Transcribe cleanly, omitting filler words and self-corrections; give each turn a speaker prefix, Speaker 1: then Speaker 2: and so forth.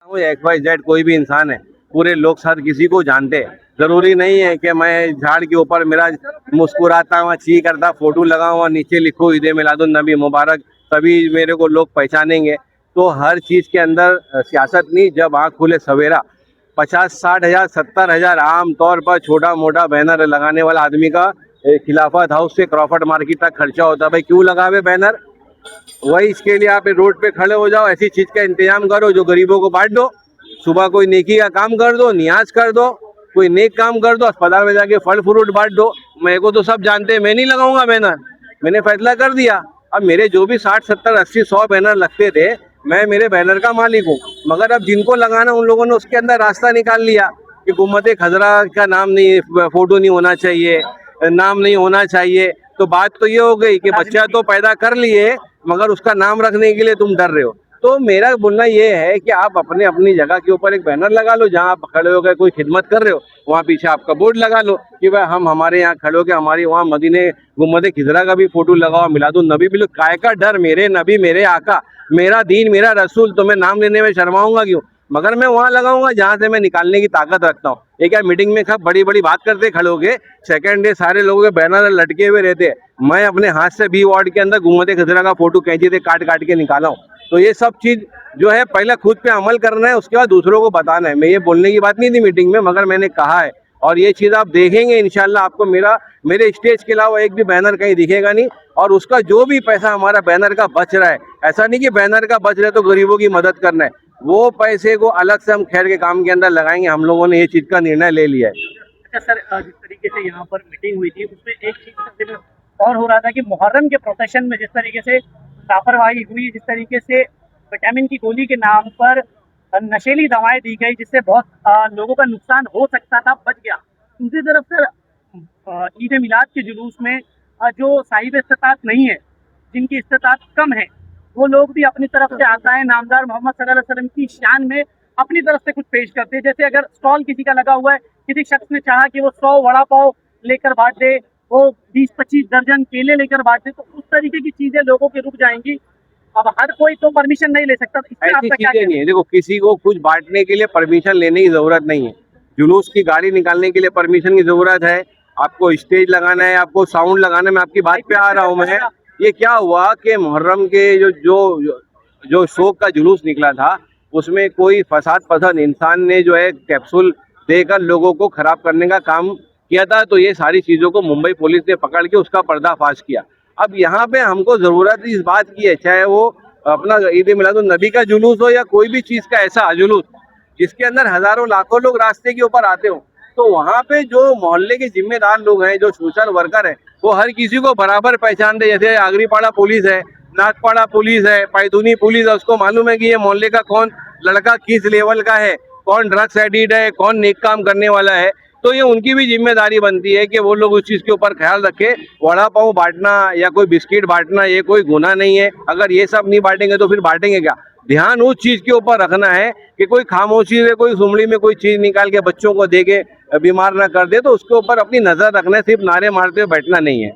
Speaker 1: XYZ कोई भी इंसान है, पूरे लोग हर किसी को जानते हैं। जरूरी नहीं है कि मैं झाड़ के ऊपर मेरा मुस्कुराता हुआ ची करता फोटो लगा हुआ नीचे लिखो ईद मिलादुन नबी मुबारक, तभी मेरे को लोग पहचानेंगे। तो हर चीज के अंदर सियासत नहीं, जब आँख खुले सवेरा 50-60 हजार 70 हजार आम तौर पर छोटा मोटा बैनर लगाने वाला आदमी का खिलाफत हाउस से क्रॉफर्ड मार्केट तक खर्चा होता है। भाई क्यों लगावे बैनर? वही इसके लिए आप रोड पे खड़े हो जाओ, ऐसी चीज का इंतजाम करो जो गरीबों को बांट दो। सुबह कोई नेकी का काम कर दो, नियाज कर दो, कोई नेक काम कर दो, अस्पताल में जाके फल फ्रूट बांट दो। मेरे को तो सब जानते हैं, मैं नहीं लगाऊंगा बैनर, मैंने फैसला कर दिया। अब मेरे जो भी 60 70 80 100 बैनर लगते थे, मैं मेरे बैनर का मालिक हूँ। मगर अब जिनको लगाना उन लोगों ने उसके अंदर रास्ता निकाल लिया कि गुम्मत खजरा का नाम नहीं, फोटो नहीं होना चाहिए, नाम नहीं होना चाहिए। तो बात तो ये हो गई कि बच्चा तो पैदा कर लिए मगर उसका नाम रखने के लिए तुम डर रहे हो। तो मेरा बोलना ये है कि आप अपने अपनी जगह के ऊपर एक बैनर लगा लो, जहाँ आप खड़े हो गए कोई खिदमत कर रहे हो वहाँ पीछे आपका बोर्ड लगा लो कि भाई हम हमारे यहाँ खड़े हो के हमारी वहाँ मदीने गुम्मत खिजरा का भी फोटो लगाओ, मिलादुन नबी भी लो। काय का डर? मेरे नबी, मेरे आका, मेरा दीन, मेरा रसूल, तो मैं नाम लेने में शर्माऊंगा क्यों? मगर मैं वहाँ लगाऊंगा जहाँ से मैं निकालने की ताकत रखता हूँ। एक यार मीटिंग में सब बड़ी बड़ी बात करते खड़े हो गए, सेकेंड डे सारे लोगों के बैनर लटके हुए रहते। मैं अपने हाथ से बी वार्ड के अंदर गुम्मत खजरा का फोटो कैंची से काट काट के निकाला हूँ। तो ये सब चीज जो है पहले खुद पे अमल करना है, उसके बाद दूसरों को बताना है। मैं ये बोलने की बात नहीं थी मीटिंग में, मगर मैंने कहा है और ये चीज आप देखेंगे इंशाल्लाह। आपको मेरे स्टेज के अलावा एक भी बैनर कहीं दिखेगा नहीं। और उसका जो भी पैसा हमारा बैनर का बच रहा है, ऐसा नहीं कि बैनर का बच रहा है तो गरीबों की मदद करना है, वो पैसे को अलग से हम खैर के काम के अंदर लगाएंगे। हम लोगों ने ये चीज का निर्णय ले लिया है।
Speaker 2: अच्छा सर, जिस तरीके से यहाँ पर मीटिंग हुई थी उसमें एक चीज का जिक्र और हो रहा था कि मुहर्रम के प्रोसेशन में जिस तरीके से लापरवाही हुई, जिस तरीके से विटामिन की गोली के नाम पर नशीली दवाएं दी गई, जिससे बहुत लोगों का नुकसान हो सकता था, बच गया। दूसरी तरफ सर ईद मिलाद के जुलूस में जो साहिब इस्तिताअत नहीं है, जिनकी इस्तिताअत कम है, वो लोग भी अपनी तरफ से आताए नामदार मोहम्मद सल्लल्लाहु अलैहि वसल्लम की शान में अपनी तरफ से कुछ पेश करते हैं। जैसे अगर स्टॉल किसी का लगा हुआ है, किसी शख्स ने चाहा कि वो 100 वड़ा पाव लेकर बांट दे, वो 20-25 दर्जन केले लेकर बांट दे, तो उस तरीके की चीजें लोगों के रुक जाएंगी। अब हर कोई तो परमिशन नहीं ले सकता।
Speaker 1: ऐसी चीजें नहीं है। देखो, किसी को कुछ बांटने के लिए परमिशन लेने की जरूरत नहीं है। जुलूस की गाड़ी निकालने के लिए परमिशन की जरूरत है, आपको स्टेज लगाना है, आपको साउंड लगाना है। मैं आपकी बात पे आ रहा हूँ। मैं ये क्या हुआ कि मुहर्रम के जो शोक का जुलूस निकला था, उसमें कोई फसाद पसंद इंसान ने जो है कैप्सूल देकर लोगों को खराब करने का काम किया था। तो ये सारी चीजों को मुंबई पुलिस ने पकड़ के उसका पर्दाफाश किया। अब यहाँ पे हमको जरूरत इस बात की है, चाहे वो अपना ईद मिलादुन नबी का जुलूस हो या कोई भी चीज का ऐसा जुलूस जिसके अंदर हजारों लाखों लोग रास्ते के ऊपर आते हो, तो वहाँ पे जो मोहल्ले के जिम्मेदार लोग हैं, जो सोशल वर्कर है, वो हर किसी को बराबर पहचान दे। जैसे आगरीपाड़ा पुलिस है, नागपाड़ा पुलिस है, पैदूनी पुलिस है, उसको मालूम है कि ये मोहल्ले का कौन लड़का किस लेवल का है, कौन ड्रग्स एडिक्ट है, कौन नेक काम करने वाला है। तो ये उनकी भी जिम्मेदारी बनती है कि वो लोग उस चीज के ऊपर ख्याल रखे। वड़ा पाव बांटना या कोई बिस्किट बांटना ये कोई गुनाह नहीं है। अगर ये सब नहीं बांटेंगे तो फिर बांटेंगे क्या? ध्यान उस चीज के ऊपर रखना है कि कोई खामोशी से कोई सुमड़ी में कोई चीज निकाल के बच्चों को दे के बीमार ना कर दे, तो उसके ऊपर अपनी नजर रखना है, सिर्फ नारे मारते हुए बैठना नहीं है।